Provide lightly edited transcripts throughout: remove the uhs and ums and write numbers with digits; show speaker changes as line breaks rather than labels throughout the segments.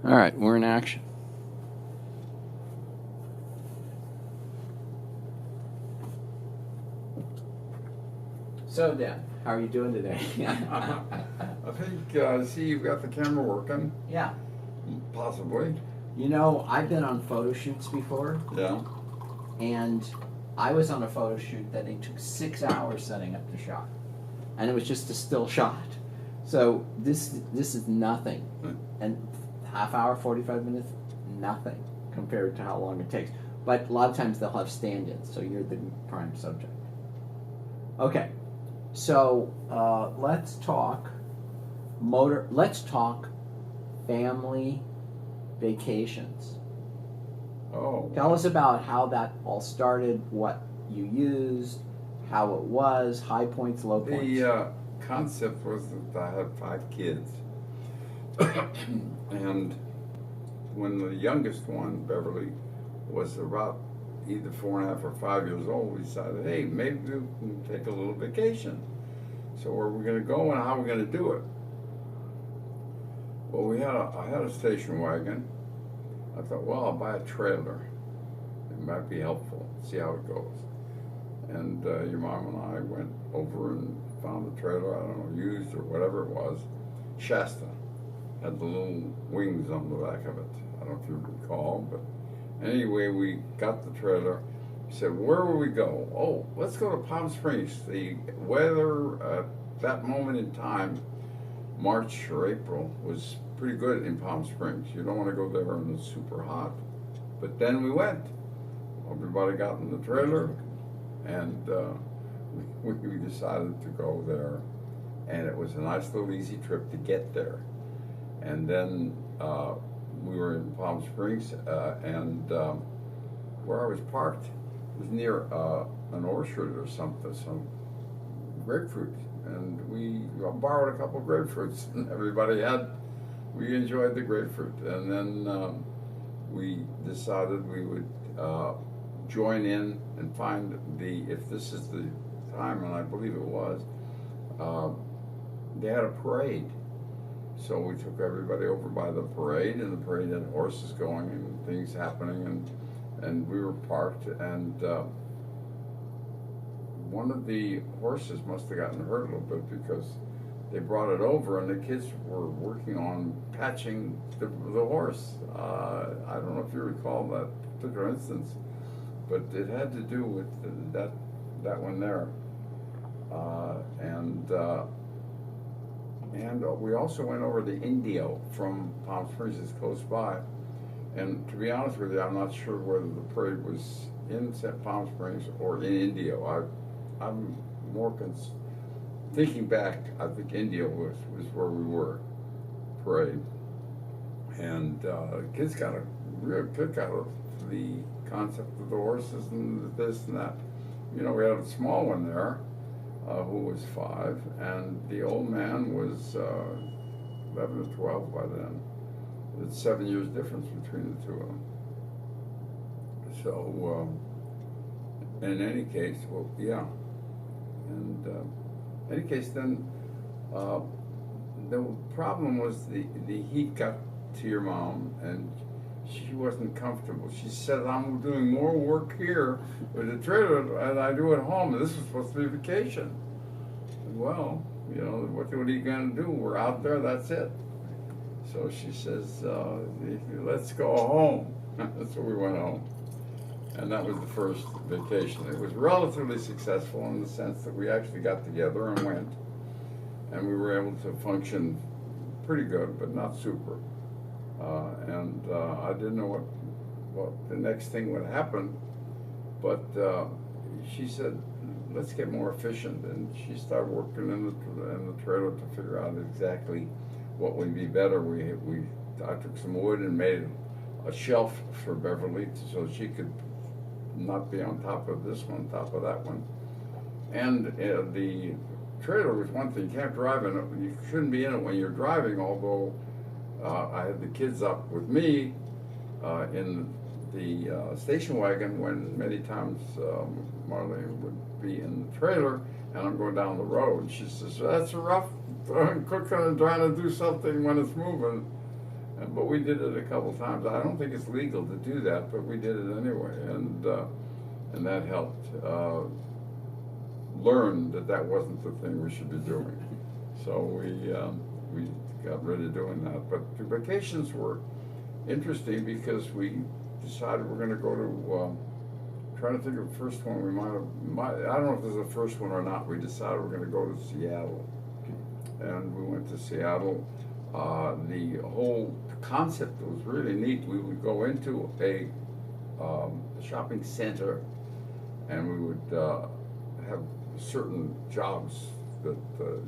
All right, we're in action. So, Dan, how are you doing today?
I think, I see you've got the camera working.
Yeah.
Possibly.
You know, I've been on photo shoots before,
Yeah.
and I was on a photo shoot that it took 6 hours setting up the shot, and it was just a still shot. So this is nothing, and half hour, 45 minutes, nothing compared to how long it takes. But a lot of times they'll have stand-ins, so you're the prime subject. Okay, so let's talk Let's talk family vacations.
Oh.
Tell us about how that all started, what you used, how it was, high points, low points.
The concept was that I had 5 kids. And when the youngest one, Beverly, was about either 4.5 or 5 years old, we decided, hey, maybe we can take a little vacation. So where are we going to go and how are we going to do it? Well, I had a station wagon. I thought, well, I'll buy a trailer. It might be helpful. See how it goes. And your mom and I went over and found a trailer, I don't know, used or whatever it was. Shasta had the little wings on the back of it. I don't know if you recall, but anyway, we got the trailer. We said, where will we go? Oh, let's go to Palm Springs. The weather at that moment in time, March or April, was pretty good in Palm Springs. You don't want to go there when it's super hot. But then we went. Everybody got in the trailer, and we decided to go there. And it was a nice little easy trip to get there. And then we were in Palm Springs, and where I was parked was near an orchard or something, some grapefruit. And we borrowed a couple of grapefruits, and we enjoyed the grapefruit. And then we decided we would join in and find if this is the time, and I believe it was, they had a parade. So we took everybody over by the parade, and the parade had horses going and things happening, and we were parked, and one of the horses must have gotten hurt a little bit because they brought it over and the kids were working on patching the horse. I don't know if you recall that particular instance, but it had to do with that one there. And we also went over to Indio from Palm Springs, it's close by. And to be honest with you, I'm not sure whether the parade was in Palm Springs or in Indio. I'm more thinking back, I think Indio was where we were, parade. And kids got a real kick out of the concept of the horses and this and that. You know, we had a small one there who was 5, and the old man was 11 or 12 by then. It's 7 years difference between the two of them. So, in any case, well, yeah. And in any case, then the problem was the heat got to your mom, and she wasn't comfortable. She said, I'm doing more work here with the trailer than I do at home, and this was supposed to be vacation. Well, you know, what are you going to do? We're out there, that's it. So she says, let's go home. So we went home. And that was the first vacation. It was relatively successful in the sense that we actually got together and went. And we were able to function pretty good, but not super. I didn't know what the next thing would happen, but she said, let's get more efficient. And she started working in the trailer to figure out exactly what would be better. I took some wood and made a shelf for Beverly so she could not be on top of this one, top of that one. And the trailer was one thing. You can't drive in it. You shouldn't be in it when you're driving, although I had the kids up with me in the station wagon when many times Marlene would be in the trailer and I'm going down the road. She says, that's rough cooking and trying to do something when it's moving. But we did it a couple times. I don't think it's legal to do that, but we did it anyway, and that helped. Learn that wasn't the thing we should be doing. So we got rid of doing that. But the vacations were interesting because we decided we're going to go to. Trying to think of the first one we I don't know if this is the first one or not. We decided we're going to go to Seattle, and we went to Seattle. The whole concept was really neat. We would go into a shopping center, and we would have certain jobs that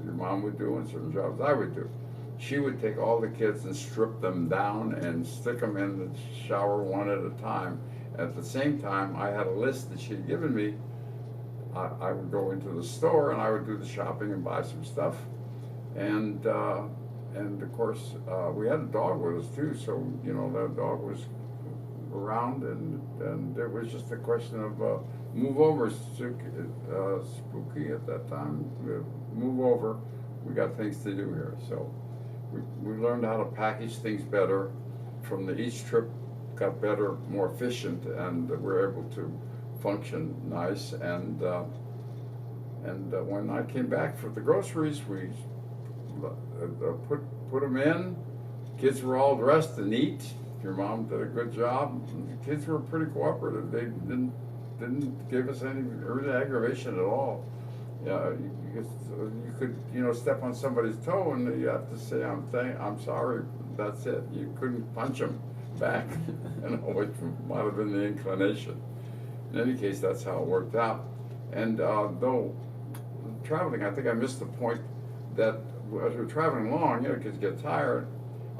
your mom would do and certain jobs I would do. She would take all the kids and strip them down and stick them in the shower one at a time. At the same time, I had a list that she had given me. I would go into the store and I would do the shopping and buy some stuff. And of course, we had a dog with us too, so that dog was around, and it was just a question of move over, Spooky at that time. Move over. We got things to do here, so we learned how to package things better. From each trip, got better, more efficient, and we're able to function nice. And when I came back for the groceries, we put them in. Kids were all dressed and neat. Your mom did a good job. The kids were pretty cooperative. They didn't give us any early aggravation at all. Yeah, you could step on somebody's toe and you have to say I'm sorry. That's it. You couldn't punch them back, which might have been the inclination. In any case, that's how it worked out. And though traveling, I think I missed the point that as we're traveling along, kids get tired.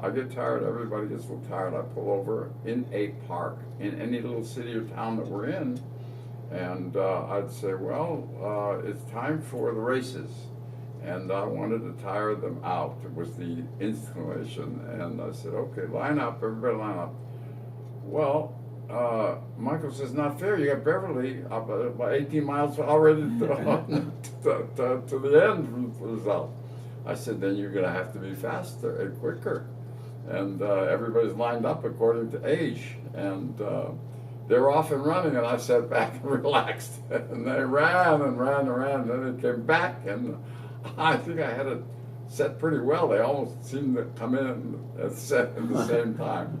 I get tired, everybody gets a little tired. I pull over in a park in any little city or town that we're in, and I'd say, well, it's time for the races. And I wanted to tire them out. It was the installation. And I said, okay, line up, everybody line up. Well, Michael says, not fair. You got Beverly up about 18 miles already to the end result. I said, then you're going to have to be faster and quicker. And everybody's lined up according to age. And they're off and running, and I sat back and relaxed. And they ran and ran and ran, and then they came back, and I think I had it set pretty well. They almost seemed to come in and set at the same time.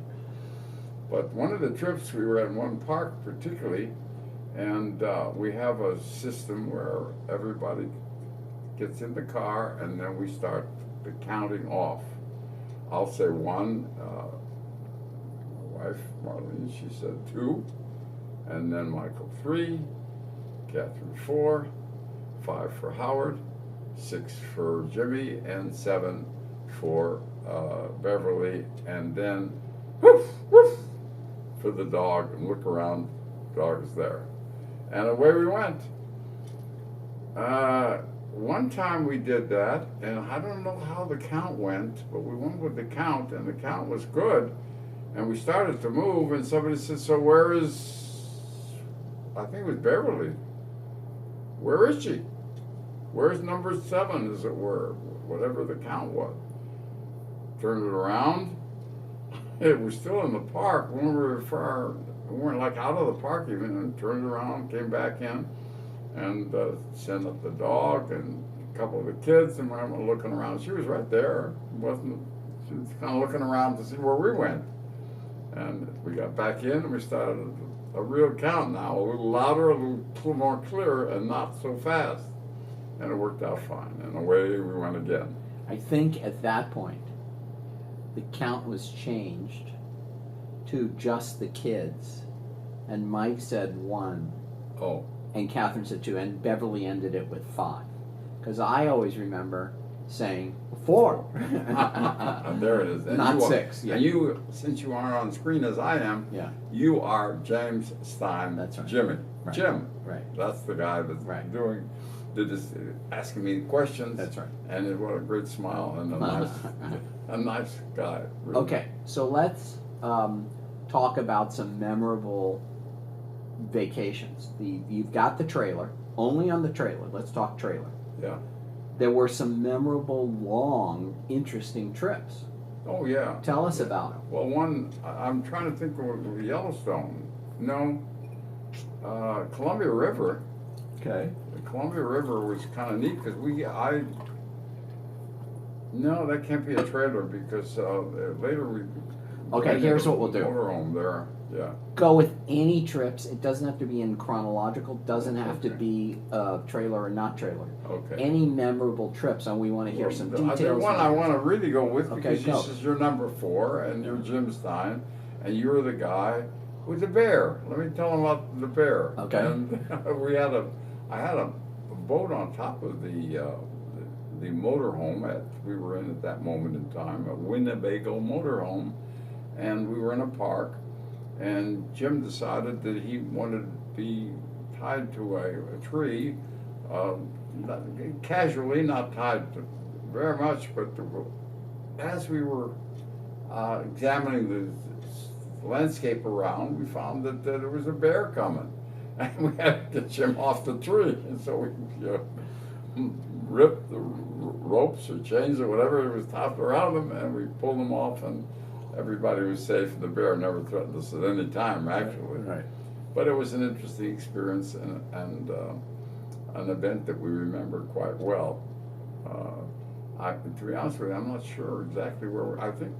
But one of the trips, we were at one park particularly, and we have a system where everybody gets in the car, and then we start the counting off. I'll say one. My wife, Marlene, she said 2, and then Michael 3, Catherine 4, 5 for Howard, 6 for Jimmy, and 7 for Beverly, and then woof, woof for the dog, and look around, dog is there. And away we went. One time we did that, and I don't know how the count went, but we went with the count, and the count was good. And we started to move, and somebody said, so where is, I think it was Beverly. Where is she? Where's number 7, as it were, whatever the count was. Turned it around. It was still in the park. We weren't like out of the park even, and turned around, came back in, and sent up the dog and a couple of the kids, and we were looking around. She was right there. She was kind of looking around to see where we went. And we got back in, and we started a real count now, a little louder, a little more clear, and not so fast. And it worked out fine, and away we went again.
I think at that point, the count was changed to just the kids, and Mike said 1.
Oh.
And Catherine said 2, and Beverly ended it with 5. Because I always remember saying 4.
There it is. And
not 6. Yeah.
And you, since you aren't on screen as I am,
yeah,
you are James Stein.
That's right.
Jimmy.
Right.
Jim.
Right.
That's the guy that's
right.
asking me questions.
That's right.
And what a great smile and a nice guy. Really.
Okay, so let's talk about some memorable vacations. You've got the trailer. Only on the trailer. Let's talk trailer.
Yeah.
There were some memorable, long, interesting trips.
Oh, yeah.
Tell us about them.
Well, I'm trying to think of Yellowstone. No, Columbia River.
Okay.
The Columbia River was kind of neat because no, that can't be a trailer because later we.
Okay, here's what we'll do.
Motorhome there, yeah.
Go with any trips. It doesn't have to be in chronological. Doesn't have to
Okay.
be trailer or not trailer.
Okay.
Any memorable trips, and we want to hear some details.
The one I want to really go with
Okay,
because
go.
this is your number 4 and you're Jim Stein and you're the guy with the bear. Let me tell him about the bear.
Okay.
And I had a boat on top of the motorhome we were in at that moment in time, a Winnebago motorhome, and we were in a park, and Jim decided that he wanted to be tied to a tree, casually, not tied to very much, but as we were examining the landscape around, we found that there was a bear coming, and we had to get Jim off the tree, and so we ripped the ropes or chains or whatever was tied around him, and we pulled them off, and everybody was safe, and the bear never threatened us at any time, actually.
Right.
But it was an interesting experience and an event that we remember quite well. To be honest with you, I'm not sure exactly where I think